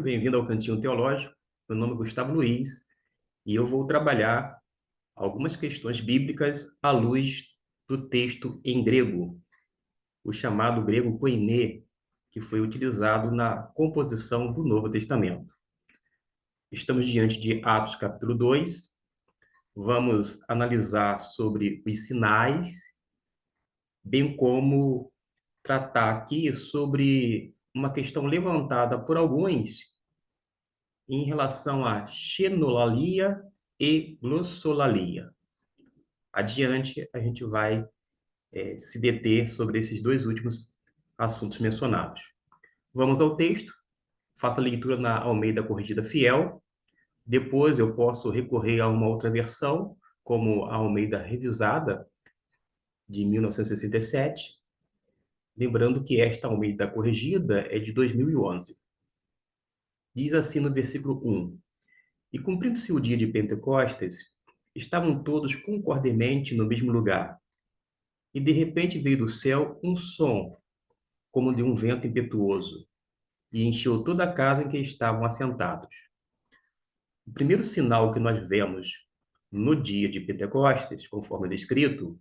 Bem-vindo ao Cantinho Teológico. Meu nome é Gustavo Luiz e eu vou trabalhar algumas questões bíblicas à luz do texto em grego, o chamado grego koiné, que foi utilizado na composição do Novo Testamento. Estamos diante de Atos capítulo 2. Vamos analisar sobre os sinais, bem como tratar aqui sobre uma questão levantada por alguns em relação à xenolalia e glossolalia. Adiante, a gente vai se deter sobre esses dois últimos assuntos mencionados. Vamos ao texto. Faço a leitura na Almeida Corrigida Fiel. Depois eu posso recorrer a uma outra versão, como a Almeida Revisada, de 1967. Lembrando que esta Almeida Corrigida é de 2011. Diz assim no versículo 1: E cumprindo-se o dia de Pentecostes, estavam todos concordemente no mesmo lugar. E de repente veio do céu um som, como de um vento impetuoso, e encheu toda a casa em que estavam assentados. O primeiro sinal que nós vemos no dia de Pentecostes, conforme descrito,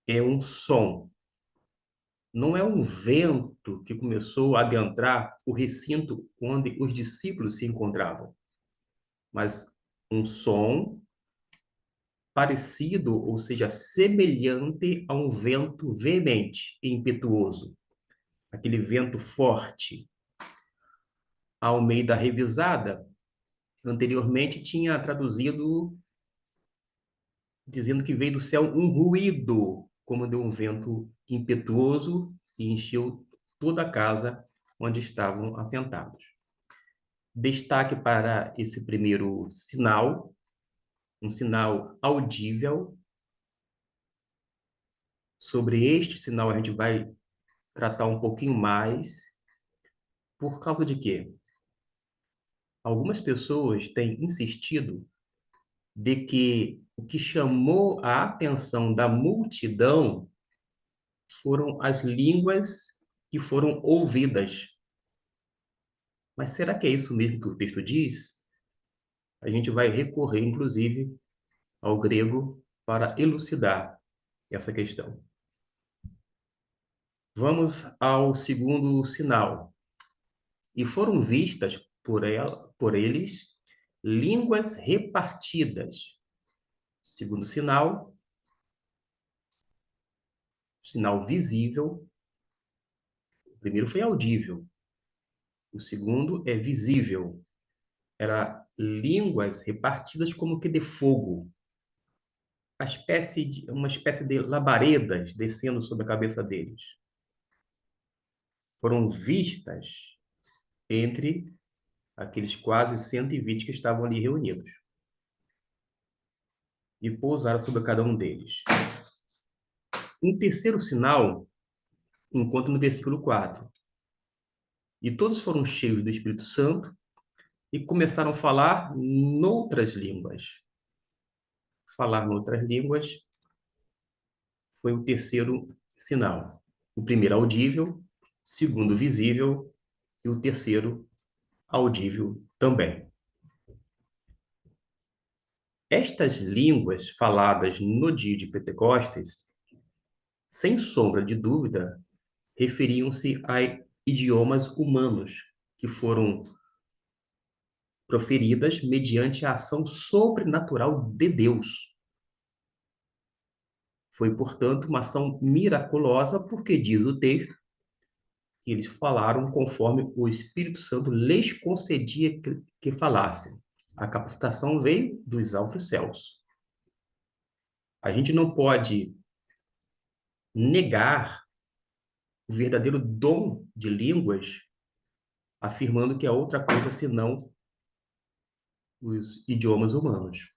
é um som. Não é um vento que começou a adentrar o recinto onde os discípulos se encontravam, mas um som parecido, ou seja, semelhante a um vento veemente e impetuoso, aquele vento forte. A Almeida Revisada, anteriormente, tinha traduzido dizendo que veio do céu um ruído, como de um vento impetuoso, e encheu toda a casa onde estavam assentados. Destaque para esse primeiro sinal, um sinal audível. Sobre este sinal a gente vai tratar um pouquinho mais. Por causa de quê? Algumas pessoas têm insistido de que o que chamou a atenção da multidão foram as línguas que foram ouvidas. Mas será que é isso mesmo que o texto diz? A gente vai recorrer, inclusive, ao grego para elucidar essa questão. Vamos ao segundo sinal. E foram vistas por eles línguas repartidas. Segundo sinal visível. O primeiro foi audível. O segundo é visível. Era línguas repartidas como que de fogo. Uma espécie de labaredas descendo sobre a cabeça deles. Foram vistas entre aqueles quase 120 que estavam ali reunidos. E pousaram sobre cada um deles. Um terceiro sinal encontra no versículo 4. E todos foram cheios do Espírito Santo e começaram a falar noutras línguas. Falar noutras línguas foi o terceiro sinal. O primeiro audível, segundo visível e o terceiro audível também. Estas línguas faladas no dia de Pentecostes, sem sombra de dúvida, referiam-se a idiomas humanos que foram proferidas mediante a ação sobrenatural de Deus. Foi, portanto, uma ação miraculosa, porque diz o texto que eles falaram conforme o Espírito Santo lhes concedia que falassem. A capacitação veio dos altos céus. A gente não pode negar o verdadeiro dom de línguas, afirmando que é outra coisa senão os idiomas humanos.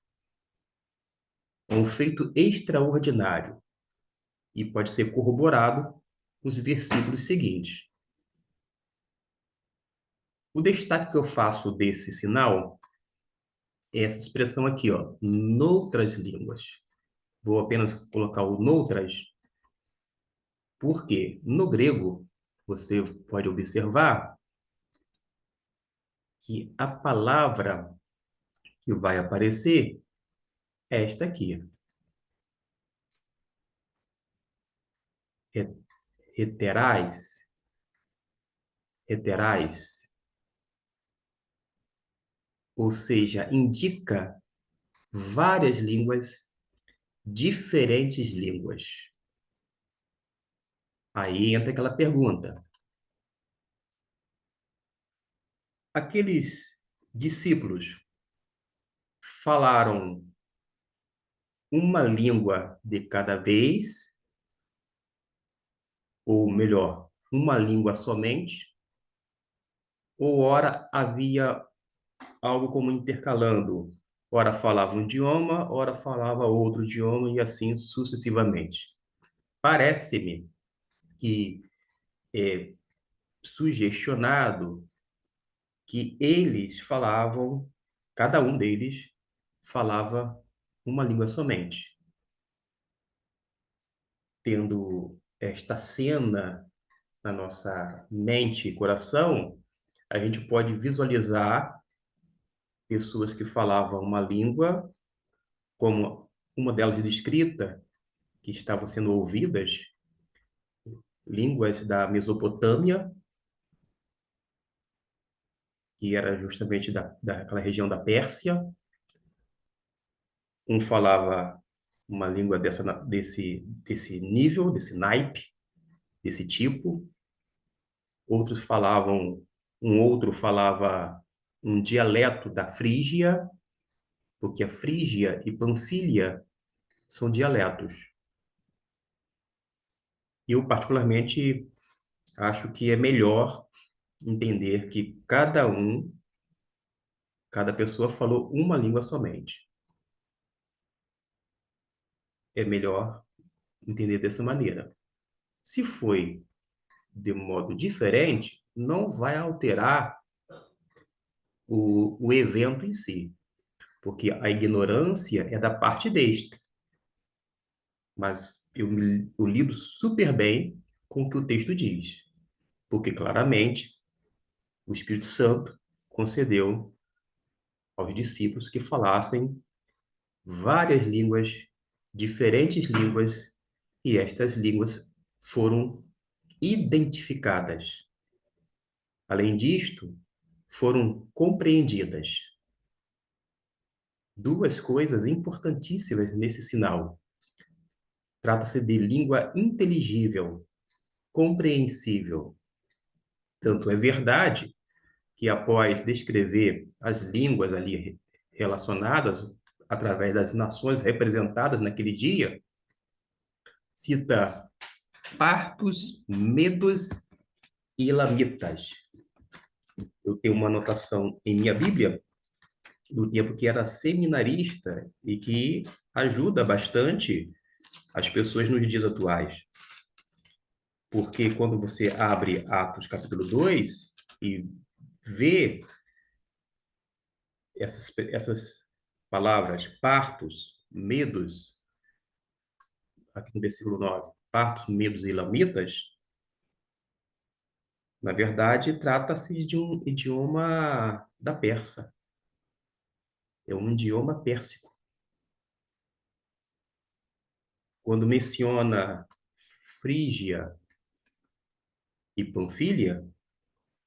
É um feito extraordinário e pode ser corroborado nos versículos seguintes. O destaque que eu faço desse sinal é essa expressão aqui, ó, noutras línguas. Vou apenas colocar o noutras, porque no grego, você pode observar que a palavra que vai aparecer é esta aqui. He- Heterais, heterais, ou seja, indica várias línguas, diferentes línguas. Aí entra aquela pergunta: aqueles discípulos falaram uma língua de cada vez, ou melhor, uma língua somente, ou ora havia algo como intercalando? Ora falava um idioma, ora falava outro idioma e assim sucessivamente. Parece-me que é sugestionado que eles falavam, cada um deles falava uma língua somente. Tendo esta cena na nossa mente e coração, a gente pode visualizar pessoas que falavam uma língua, como uma delas descrita, que estavam sendo ouvidas, línguas da Mesopotâmia, que era justamente daquela região da Pérsia. Um falava uma língua desse nível, desse naipe, desse tipo. Outros falavam, um outro falava um dialeto da Frígia, porque a Frígia e Panfilha são dialetos. Eu, particularmente, acho que é melhor entender que cada pessoa falou uma língua somente. É melhor entender dessa maneira. Se foi de modo diferente, não vai alterar o evento em si, porque a ignorância é da parte deste. Mas eu lido super bem com o que o texto diz, porque claramente o Espírito Santo concedeu aos discípulos que falassem várias línguas, diferentes línguas, e estas línguas foram identificadas. Além disto, foram compreendidas. Duas coisas importantíssimas nesse sinal. Trata-se de língua inteligível, compreensível. Tanto é verdade que, após descrever as línguas ali relacionadas, através das nações representadas naquele dia, cita partos, medos e elamitas. Eu tenho uma anotação em minha Bíblia do tempo que era seminarista e que ajuda bastante as pessoas nos dias atuais. Porque quando você abre Atos capítulo 2 e vê essas palavras, partos, medos, aqui no versículo 9, partos, medos e elamitas, na verdade, trata-se de um idioma da Pérsia. É um idioma pérsico. Quando menciona Frígia e Panfilha,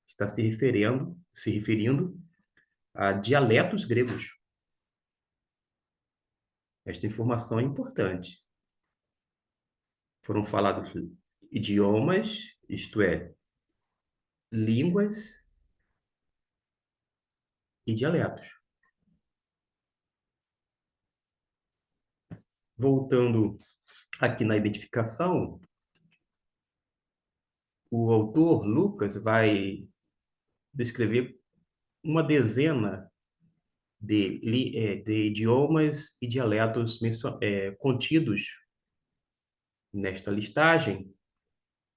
está se referindo a dialetos gregos. Esta informação é importante. Foram falados idiomas, isto é, línguas e dialetos. Voltando aqui na identificação, o autor Lucas vai descrever uma dezena de idiomas e dialetos contidos nesta listagem,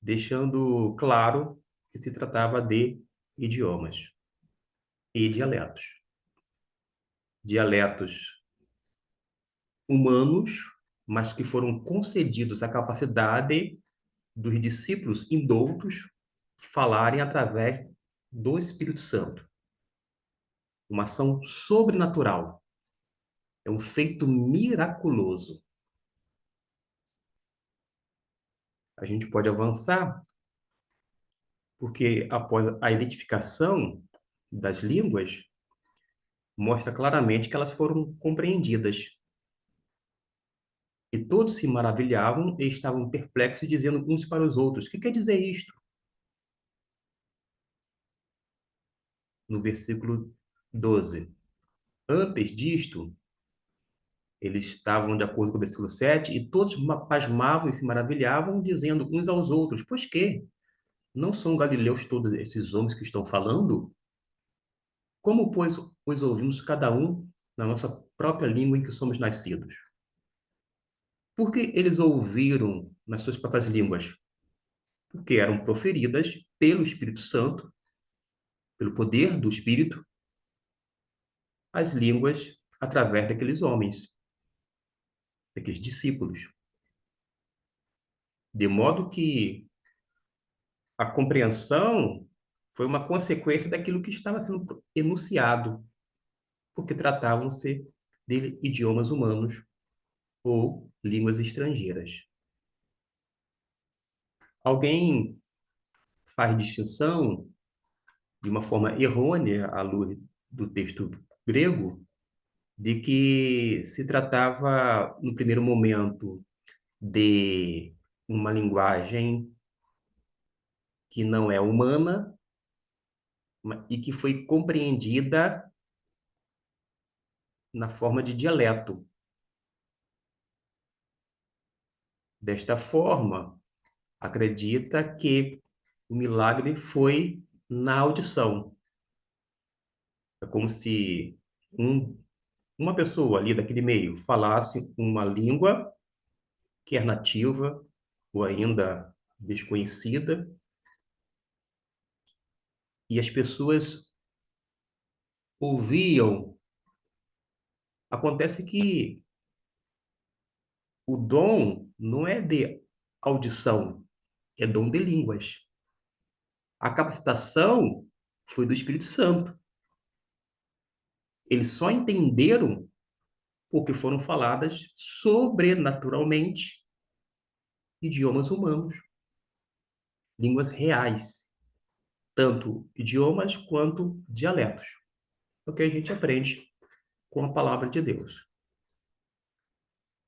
deixando claro que se tratava de idiomas e dialetos. Dialetos humanos, mas que foram concedidos a capacidade dos discípulos indoutos falarem através do Espírito Santo. uma ação sobrenatural, é um feito miraculoso. A gente pode avançar, porque após a identificação das línguas, mostra claramente que elas foram compreendidas. E todos se maravilhavam e estavam perplexos, dizendo uns para os outros: O que quer dizer isto? No versículo 12. Antes disto, eles estavam de acordo com o versículo 7, e todos pasmavam e se maravilhavam, dizendo uns aos outros: Pois que? Não são galileus todos esses homens que estão falando? Como, pois, os ouvimos cada um na nossa própria língua em que somos nascidos? Porque eles ouviram nas suas próprias línguas? Porque eram proferidas pelo Espírito Santo, pelo poder do Espírito, as línguas através daqueles homens, daqueles discípulos. De modo que a compreensão foi uma consequência daquilo que estava sendo enunciado, porque tratavam-se de idiomas humanos ou línguas estrangeiras. Alguém faz distinção de uma forma errônea, à luz do texto grego, de que se tratava, no primeiro momento, de uma linguagem que não é humana e que foi compreendida na forma de dialeto. Desta forma, acredita que o milagre foi na audição. É como se uma pessoa ali daquele meio falasse uma língua que é nativa ou ainda desconhecida, e as pessoas ouviam. Acontece que o dom não é de audição, é dom de línguas. A capacitação foi do Espírito Santo. Eles só entenderam porque foram faladas sobrenaturalmente idiomas humanos, línguas reais, tanto idiomas quanto dialetos. É o que a gente aprende com a palavra de Deus.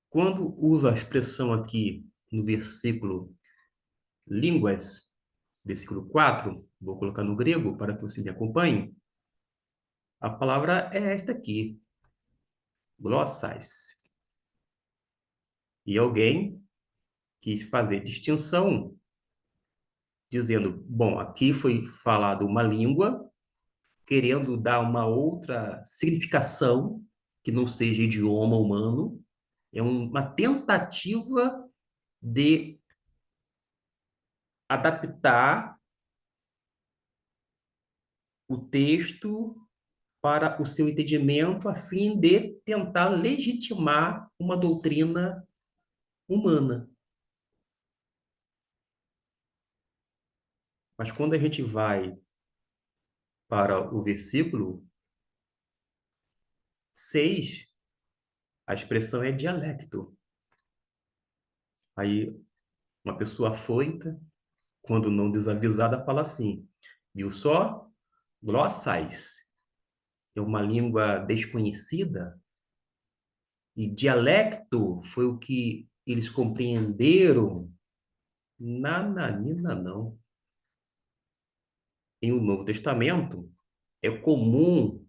Quando usa a expressão aqui no versículo línguas, versículo 4, vou colocar no grego para que você me acompanhe, a palavra é esta aqui, glossais. E alguém quis fazer distinção, dizendo, bom, aqui foi falado uma língua, querendo dar uma outra significação que não seja idioma humano, é uma tentativa de adaptar o texto para o seu entendimento, a fim de tentar legitimar uma doutrina humana. Mas quando a gente vai para o versículo 6, a expressão é dialecto. Aí uma pessoa afoita, quando não desavisada, fala assim, viu só? Glossais é uma língua desconhecida e dialecto foi o que eles compreenderam. Nananina, não. Em o Novo Testamento, é comum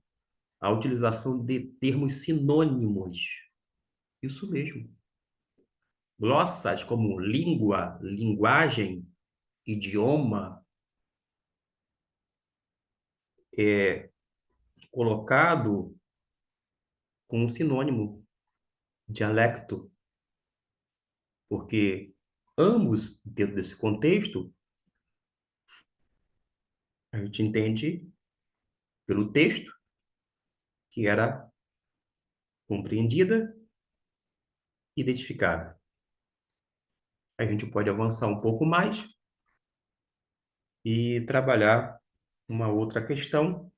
a utilização de termos sinônimos. Isso mesmo. Glossas como língua, linguagem, idioma, é colocado com um sinônimo, dialecto, porque ambos, dentro desse contexto, a gente entende pelo texto que era compreendida, identificada. A gente pode avançar um pouco mais e trabalhar uma outra questão,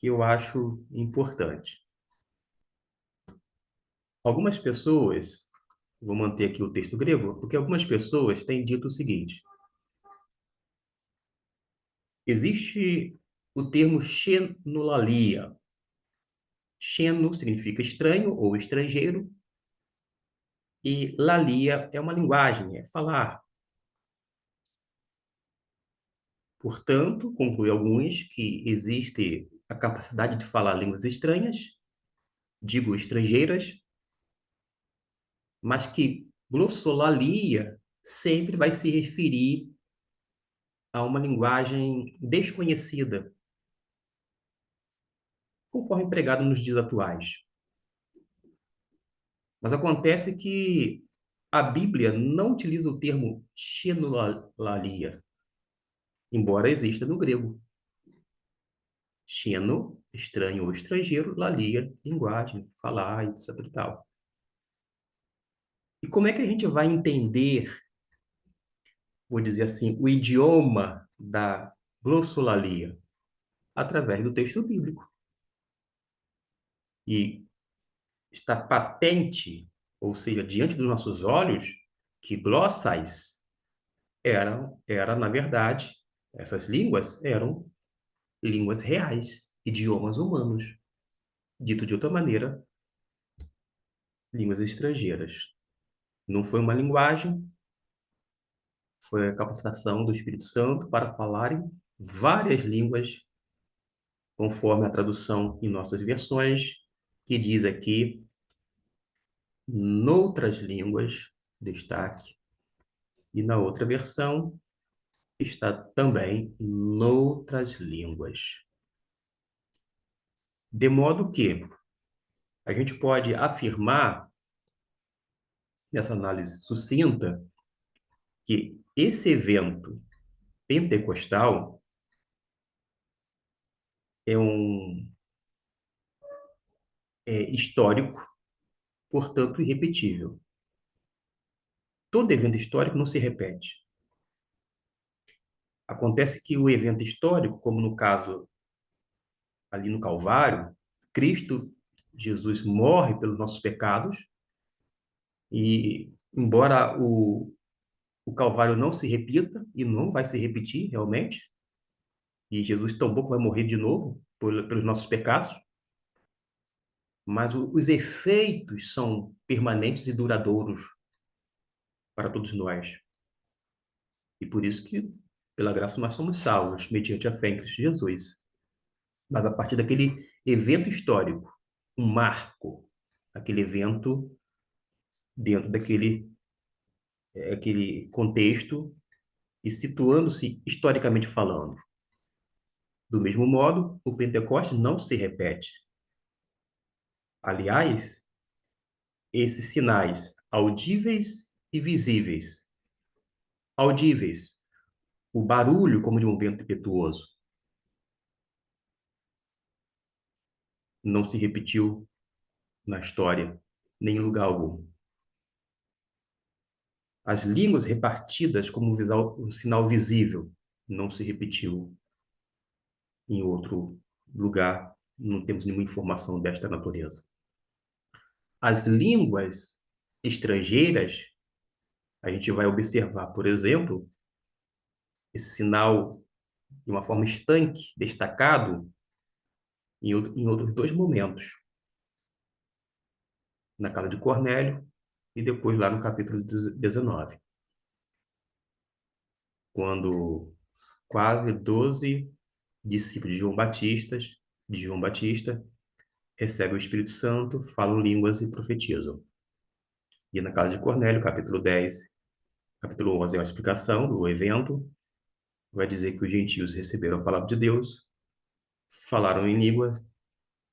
que eu acho importante. Algumas pessoas, vou manter aqui o texto grego, porque algumas pessoas têm dito o seguinte: existe o termo xenolalia. Xeno significa estranho ou estrangeiro, e lalia é uma linguagem, é falar. Portanto, conclui alguns que existe a capacidade de falar línguas estranhas, digo estrangeiras, mas que glossolalia sempre vai se referir a uma linguagem desconhecida, conforme empregado nos dias atuais. Mas acontece que a Bíblia não utiliza o termo xenolalia, embora exista no grego. Xeno, estranho ou estrangeiro, lalia, linguagem, falar, etc e tal. E como é que a gente vai entender, vou dizer assim, o idioma da glossolalia? Através do texto bíblico. E está patente, ou seja, diante dos nossos olhos, que glossais na verdade, essas línguas eram línguas reais, idiomas humanos. Dito de outra maneira, línguas estrangeiras. Não foi uma linguagem, foi a capacitação do Espírito Santo para falarem várias línguas, conforme a tradução em nossas versões, que diz aqui, noutras línguas, destaque, e na outra versão está também noutras línguas. De modo que a gente pode afirmar, nessa análise sucinta, que esse evento pentecostal é histórico, portanto irrepetível. Todo evento histórico não se repete. Acontece que o evento histórico, como no caso ali no Calvário, Cristo Jesus morre pelos nossos pecados e, embora o Calvário não se repita, e não vai se repetir realmente, e Jesus tampouco vai morrer de novo pelos nossos pecados, mas os efeitos são permanentes e duradouros para todos nós. E por isso que, pela graça, nós somos salvos, mediante a fé em Cristo Jesus. Mas a partir daquele evento histórico, um marco, aquele evento dentro aquele contexto e situando-se historicamente falando. Do mesmo modo, o Pentecostes não se repete. Aliás, esses sinais audíveis e visíveis. Audíveis, o barulho como de um vento impetuoso, não se repetiu na história, nem em lugar algum. As línguas repartidas como um sinal visível, não se repetiu em outro lugar, não temos nenhuma informação desta natureza. As línguas estrangeiras, a gente vai observar, por exemplo, esse sinal de uma forma estanque, destacado, em outros dois momentos, na casa de Cornélio e depois lá no capítulo 19, quando quase 12 discípulos de João Batista, recebem o Espírito Santo, falam línguas e profetizam. E na casa de Cornélio, capítulo 10, capítulo 11 é uma explicação do evento, vai dizer que os gentios receberam a palavra de Deus, falaram em línguas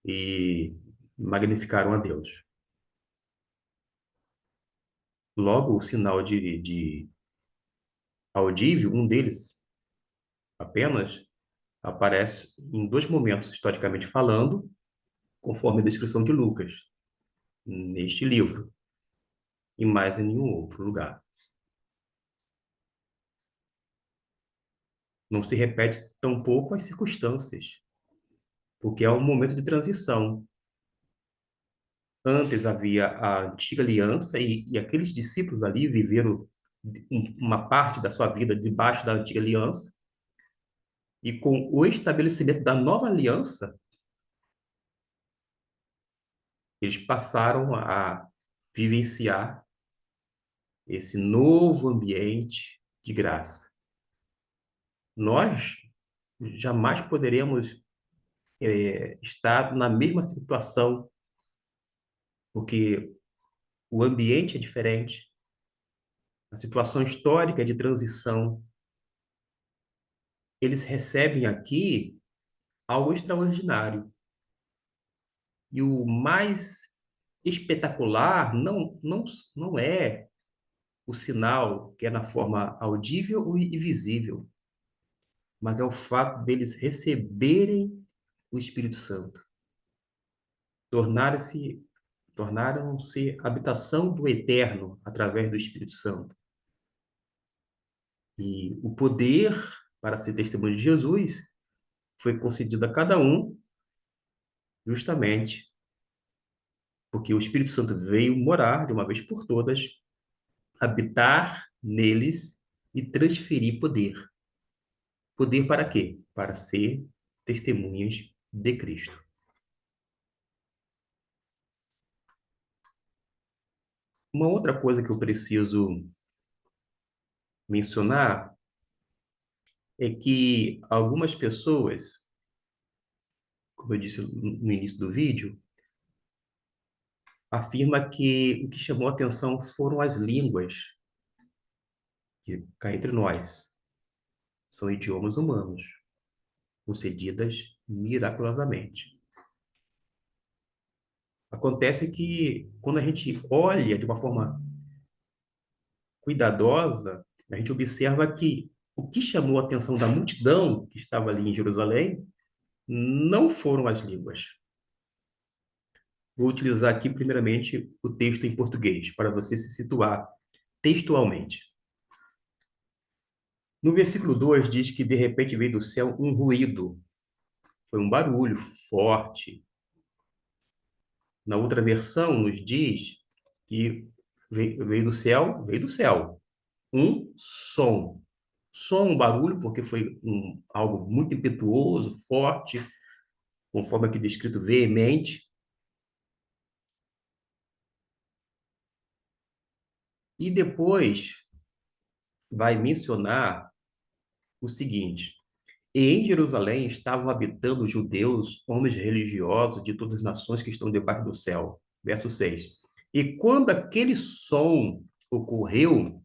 e magnificaram a Deus. Logo, o sinal de audível, um deles apenas, aparece em dois momentos, historicamente falando, conforme a descrição de Lucas, neste livro, e mais em nenhum outro lugar. Não se repete tampouco as circunstâncias. porque é um momento de transição. Antes havia a antiga aliança e aqueles discípulos ali viveram uma parte da sua vida debaixo da antiga aliança, e com o estabelecimento da nova aliança, eles passaram a vivenciar esse novo ambiente de graça. Nós jamais poderemos estar na mesma situação, porque o ambiente é diferente, a situação histórica é de transição. Eles recebem aqui algo extraordinário. E o mais espetacular não é o sinal que é na forma audível e visível, mas é o fato deles receberem o Espírito Santo, tornaram-se tornaram-se habitação do Eterno através do Espírito Santo. E o poder para ser testemunho de Jesus foi concedido a cada um justamente porque o Espírito Santo veio morar de uma vez por todas, habitar neles e transferir poder. Poder para quê? Para ser testemunhas de Cristo. Uma outra coisa que eu preciso mencionar é que algumas pessoas, como eu disse no início do vídeo, afirma que o que chamou a atenção foram as línguas, que cá entre nós são idiomas humanos, concedidas miraculosamente. Acontece que quando a gente olha de uma forma cuidadosa, a gente observa que o que chamou a atenção da multidão que estava ali em Jerusalém não foram as línguas. Vou utilizar aqui primeiramente o texto em português para você se situar textualmente. No versículo 2 diz que de repente veio do céu um ruído, foi um barulho forte. Na outra versão nos diz que veio do céu, um som. Som, um barulho, porque foi algo muito impetuoso, forte, conforme aqui descrito, veemente. E depois vai mencionar o seguinte: e em Jerusalém estavam habitando os judeus, homens religiosos de todas as nações que estão debaixo do céu. Verso 6. E quando aquele som ocorreu,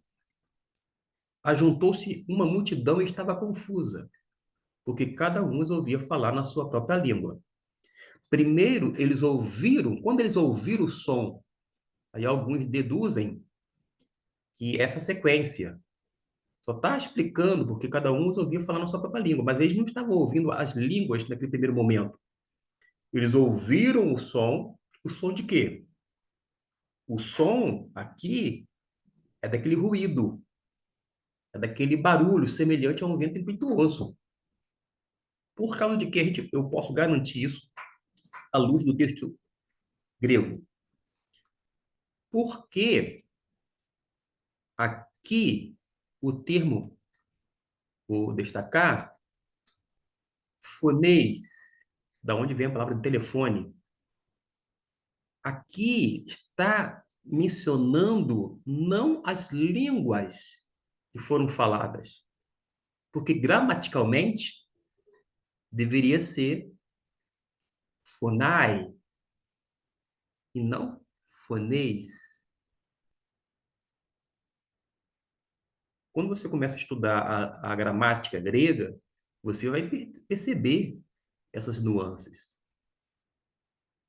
ajuntou-se uma multidão e estava confusa, porque cada um os ouvia falar na sua própria língua. Primeiro, quando eles ouviram o som, aí alguns deduzem que essa sequência só está explicando porque cada um os ouvia falar na sua própria língua, mas eles não estavam ouvindo as línguas naquele primeiro momento. Eles ouviram o som de quê? O som aqui é daquele ruído, é daquele barulho semelhante a um vento impetuoso. Por causa de que eu posso garantir isso à luz do texto grego? Porque aqui o termo, vou destacar, fonês, da onde vem a palavra telefone, aqui está mencionando não as línguas que foram faladas, porque gramaticalmente deveria ser fonai e não fonês. Quando você começa a estudar a gramática grega, você vai perceber essas nuances.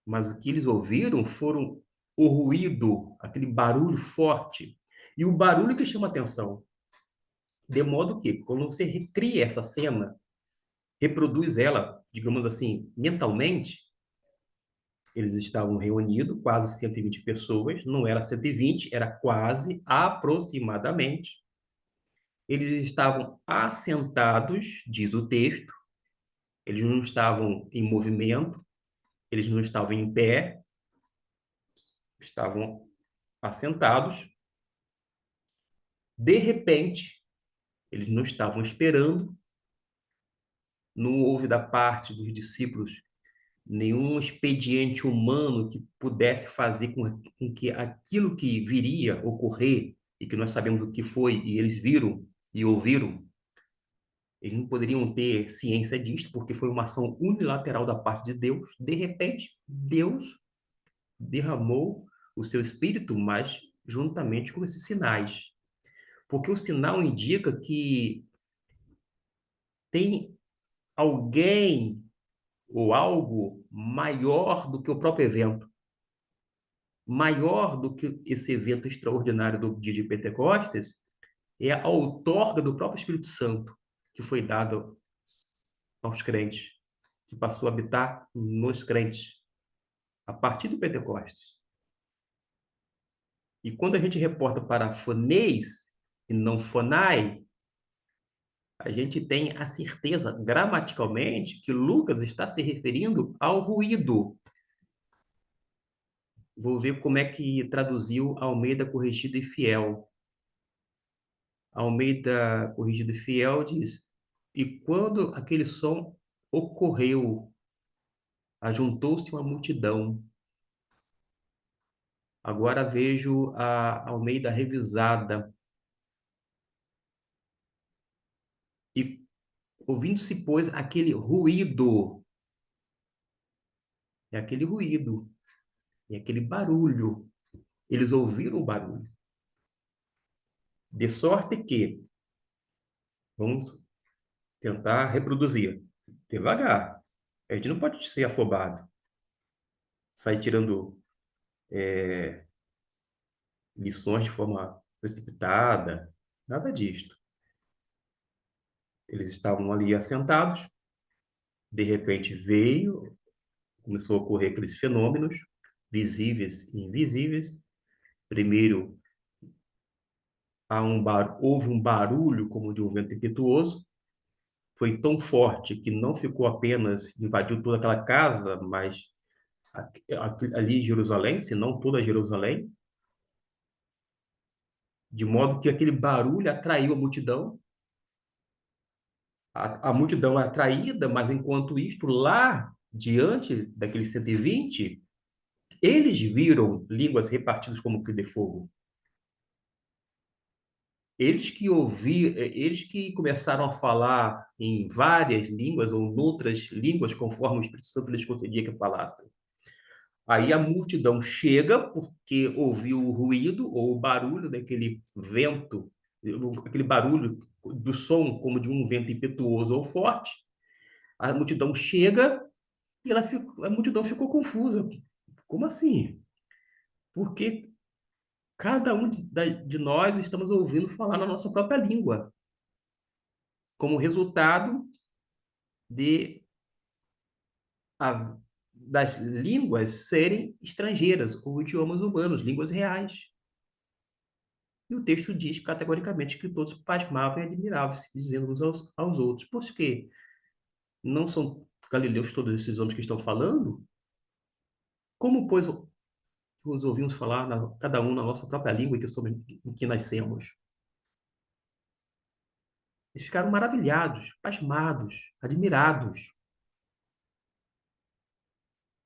Mas o que eles ouviram foram o ruído, aquele barulho forte. E o barulho que chama atenção. De modo que, quando você recria essa cena, reproduz ela, digamos assim, mentalmente, eles estavam reunidos, quase 120 pessoas, não era 120, era quase, aproximadamente. Eles estavam assentados, diz o texto, Eles não estavam em movimento, eles não estavam em pé, estavam assentados. De repente, eles não estavam esperando, não houve da parte dos discípulos nenhum expediente humano que pudesse fazer com que aquilo que viria ocorrer, e que nós sabemos o que foi, e eles viram e ouviram, eles não poderiam ter ciência disso, porque foi uma ação unilateral da parte de Deus. De repente, Deus derramou o seu espírito, mas juntamente com esses sinais. Porque o sinal indica que tem alguém ou algo maior do que o próprio evento, maior do que esse evento extraordinário do dia de Pentecostes, é a outorga do próprio Espírito Santo que foi dado aos crentes, que passou a habitar nos crentes a partir do Pentecostes. E quando a gente reporta para fonês e não fonai, a gente tem a certeza, gramaticalmente, que Lucas está se referindo ao ruído. Vou ver como é que traduziu Almeida Corrigida e Fiel. Almeida Corrigida e Fiel diz: E quando aquele som ocorreu, ajuntou-se uma multidão. Agora vejo a Almeida Revisada. E ouvindo-se, pois, aquele ruído, é aquele ruído, é aquele barulho. Eles ouviram o barulho. De sorte que, vamos tentar reproduzir devagar. A gente não pode ser afobado, sair tirando lições de forma precipitada, nada disto. Eles estavam ali assentados, de repente veio, começou a ocorrer aqueles fenômenos visíveis e invisíveis. Primeiro, houve um barulho como de um vento impetuoso, foi tão forte que não ficou apenas, invadiu toda aquela casa, mas ali em Jerusalém, se não toda Jerusalém, de modo que aquele barulho atraiu a multidão. A multidão é atraída, mas enquanto isto, lá diante daqueles 120, eles viram línguas repartidas como que de fogo. Eles que começaram a falar em várias línguas ou noutras línguas, conforme o Espírito Santo lhes concedia que falassem. Aí a multidão chega porque ouviu o ruído ou o barulho daquele vento, aquele barulho do som como de um vento impetuoso ou forte. A multidão chega e a multidão ficou confusa. Como assim? Porque cada um de nós estamos ouvindo falar na nossa própria língua, como resultado de das línguas serem estrangeiras ou idiomas humanos, línguas reais. E o texto diz categoricamente que todos pasmavam e admiravam-se, dizendo uns aos outros: por quê? Não são galileus todos esses homens que estão falando? Como, pois, os ouvimos falar, cada um na nossa própria língua em que nascemos? Eles ficaram maravilhados, pasmados, admirados.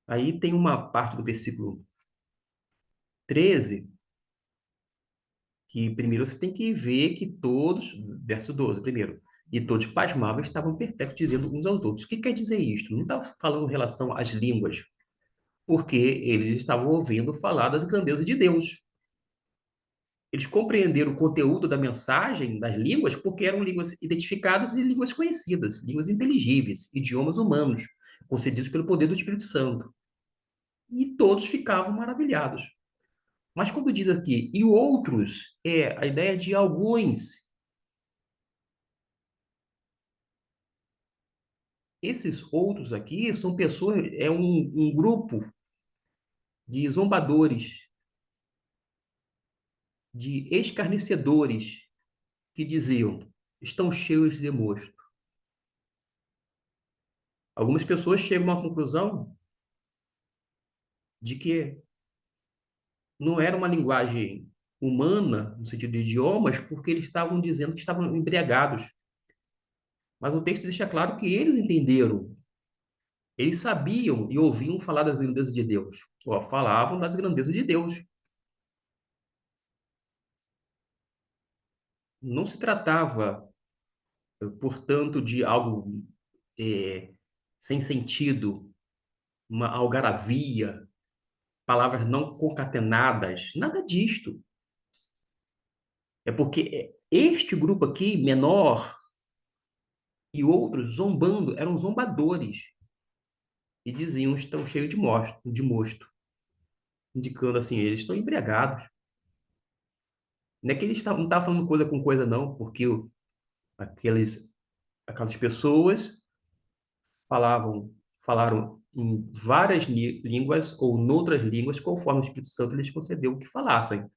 Aí tem uma parte do versículo 13 que primeiro você tem que ver que todos, verso 12, primeiro, e todos pasmavam estavam perplexos, dizendo uns aos outros. O que quer dizer isto? Não está falando em relação às línguas, porque eles estavam ouvindo falar das grandezas de Deus. Eles compreenderam o conteúdo da mensagem das línguas porque eram línguas identificadas e línguas conhecidas, línguas inteligíveis, idiomas humanos, concedidos pelo poder do Espírito Santo. E todos ficavam maravilhados. Mas quando diz aqui, e outros, é a ideia de alguns. Esses outros aqui são pessoas, é um grupo de zombadores, de escarnecedores, que diziam: estão cheios de mosto. Algumas pessoas chegam à conclusão de que não era uma linguagem humana, no sentido de idiomas, porque eles estavam dizendo que estavam embriagados. Mas o texto deixa claro que eles entenderam. Eles sabiam e ouviam falar das grandezas de Deus. Ó, falavam das grandezas de Deus. Não se tratava, portanto, de algo é, sem sentido, uma algaravia, palavras não concatenadas, nada disto. É porque este grupo aqui, menor, e outros zombando, eram zombadores, e diziam estão cheios de mosto, indicando assim, eles estão embriagados. Não é que eles não estavam falando coisa com coisa, não, porque aquelas pessoas falaram em várias línguas ou noutras línguas, conforme o Espírito Santo lhes concedeu que falassem.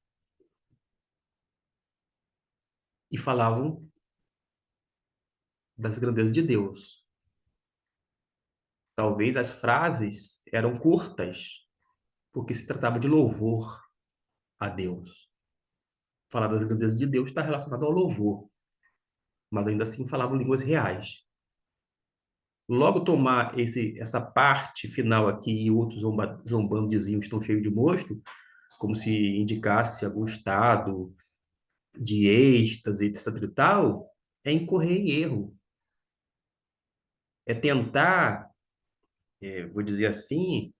E falavam das grandezas de Deus. Talvez as frases eram curtas, porque se tratava de louvor a Deus. Falar das grandezas de Deus está relacionado ao louvor, mas ainda assim falavam línguas reais. Logo tomar essa parte final aqui e outros zombando diziam estão cheios de mosto, como se indicasse algum estado de êxtase, etc e tal, é incorrer em erro. É tentar, vou dizer assim,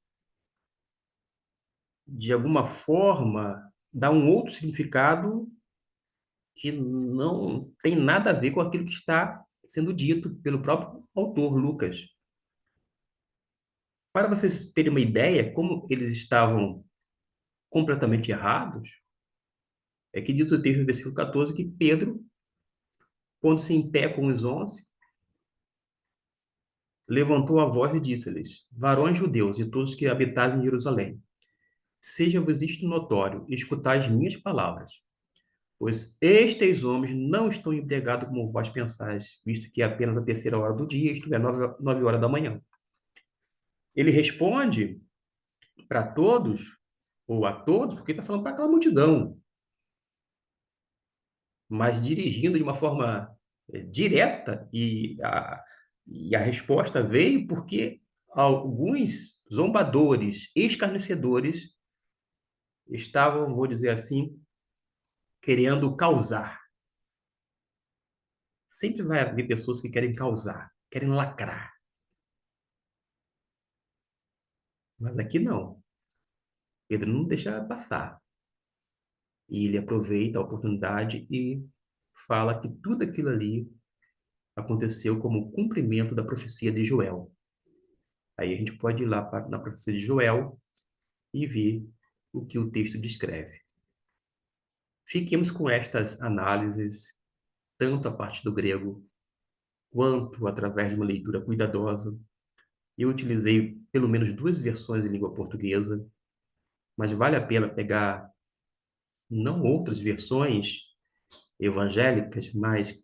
de alguma forma, dar um outro significado que não tem nada a ver com aquilo que está sendo dito pelo próprio autor, Lucas. Para vocês terem uma ideia como eles estavam completamente errados, é que diz o texto no versículo 14 que Pedro, pondo-se em pé com os 11, levantou a voz e disse-lhes: Varões judeus e todos que habitais em Jerusalém, seja-vos isto notório, e escutai as minhas palavras. Pois estes homens não estão embriagados como vós pensais, visto que é apenas a terceira hora do dia, isto é, 9 horas da manhã. Ele responde para todos, ou a todos, porque está falando para aquela multidão, mas dirigindo de uma forma direta, e a resposta veio porque alguns zombadores, escarnecedores, estavam, vou dizer assim, querendo causar. Sempre vai haver pessoas que querem causar, querem lacrar. Mas aqui não. Pedro não deixa passar. E ele aproveita a oportunidade e fala que tudo aquilo ali aconteceu como cumprimento da profecia de Joel. Aí a gente pode ir lá na profecia de Joel e ver o que o texto descreve. Fiquemos com estas análises, tanto a parte do grego, quanto através de uma leitura cuidadosa. Eu utilizei pelo menos duas versões em língua portuguesa, mas vale a pena pegar não outras versões evangélicas, mas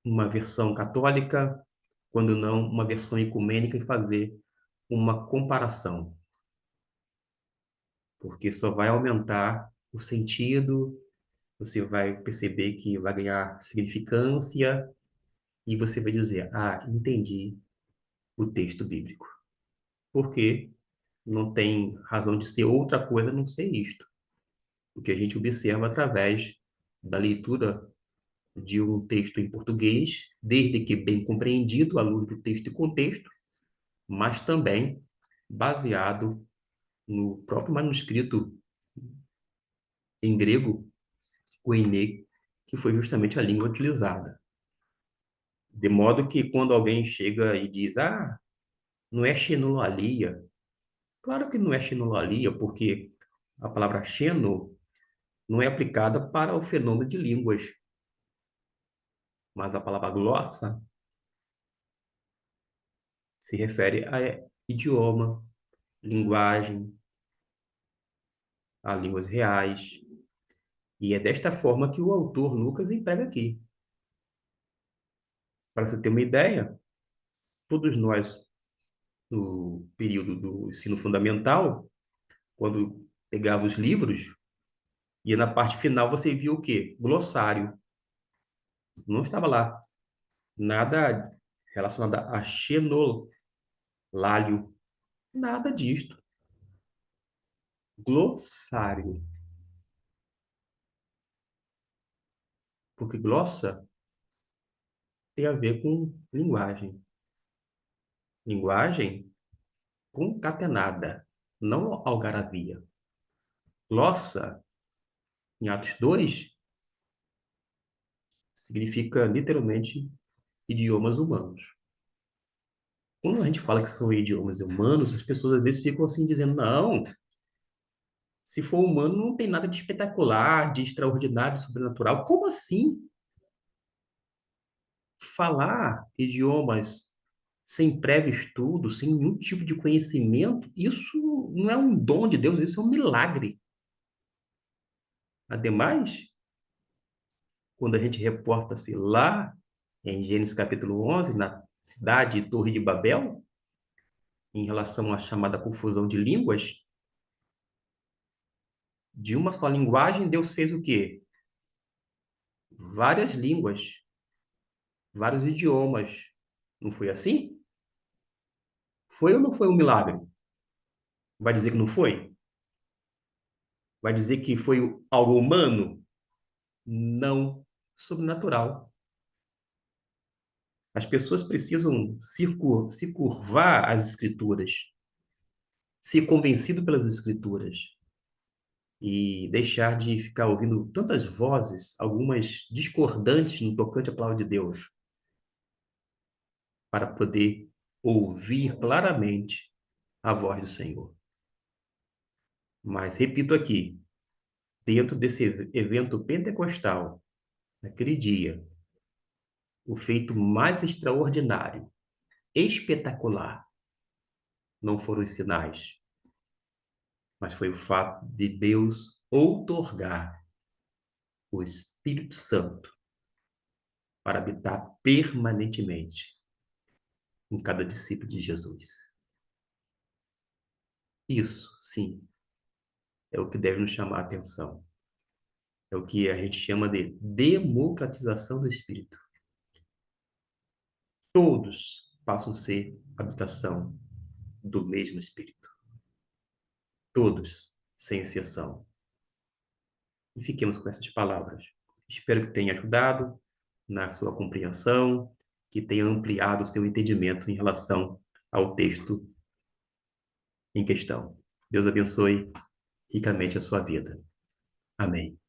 uma versão católica, quando não uma versão ecumênica e fazer uma comparação, porque só vai aumentar o sentido, você vai perceber que vai ganhar significância e você vai dizer: Ah, entendi o texto bíblico. Porque não tem razão de ser outra coisa a não ser isto. O que a gente observa através da leitura de um texto em português, desde que bem compreendido à luz do texto e contexto, mas também baseado no próprio manuscrito em grego, o Koiné, que foi justamente a língua utilizada. De modo que quando alguém chega e diz, ah, não é xenolalia, claro que não é xenolalia, porque a palavra xeno não é aplicada para o fenômeno de línguas, mas a palavra glossa se refere a idioma, linguagem, a línguas reais. E é desta forma que o autor Lucas emprega aqui. Para você ter uma ideia, todos nós, no período do ensino fundamental, quando pegava os livros, e na parte final você via o quê? Glossário. Não estava lá nada relacionado a xenolálio, nada disto. Glossário. Porque glossa tem a ver com linguagem. Linguagem concatenada, não algaravia. Glossa, em Atos 2, significa literalmente idiomas humanos. Quando a gente fala que são idiomas humanos, as pessoas às vezes ficam assim dizendo, não, se for humano não tem nada de espetacular, de extraordinário, de sobrenatural. Como assim? Falar idiomas sem prévio estudo, sem nenhum tipo de conhecimento, isso não é um dom de Deus, isso é um milagre. Ademais, quando a gente reporta-se lá em Gênesis capítulo 11, na cidade de Torre de Babel, em relação à chamada confusão de línguas, de uma só linguagem, Deus fez o quê? Várias línguas, vários idiomas. Não foi assim? Foi ou não foi um milagre? Vai dizer que não foi? Vai dizer que foi algo humano? Não. Sobrenatural. As pessoas precisam se curvar às Escrituras, ser convencido pelas Escrituras e deixar de ficar ouvindo tantas vozes, algumas discordantes no tocante à palavra de Deus, para poder ouvir claramente a voz do Senhor. Mas repito aqui, dentro desse evento pentecostal, naquele dia, o feito mais extraordinário, espetacular, não foram os sinais, mas foi o fato de Deus outorgar o Espírito Santo para habitar permanentemente em cada discípulo de Jesus. Isso, sim, é o que deve nos chamar a atenção. É o que a gente chama de democratização do Espírito. Todos passam a ser habitação do mesmo Espírito. Todos, sem exceção. E fiquemos com essas palavras. Espero que tenha ajudado na sua compreensão, que tenha ampliado o seu entendimento em relação ao texto em questão. Deus abençoe ricamente a sua vida. Amém.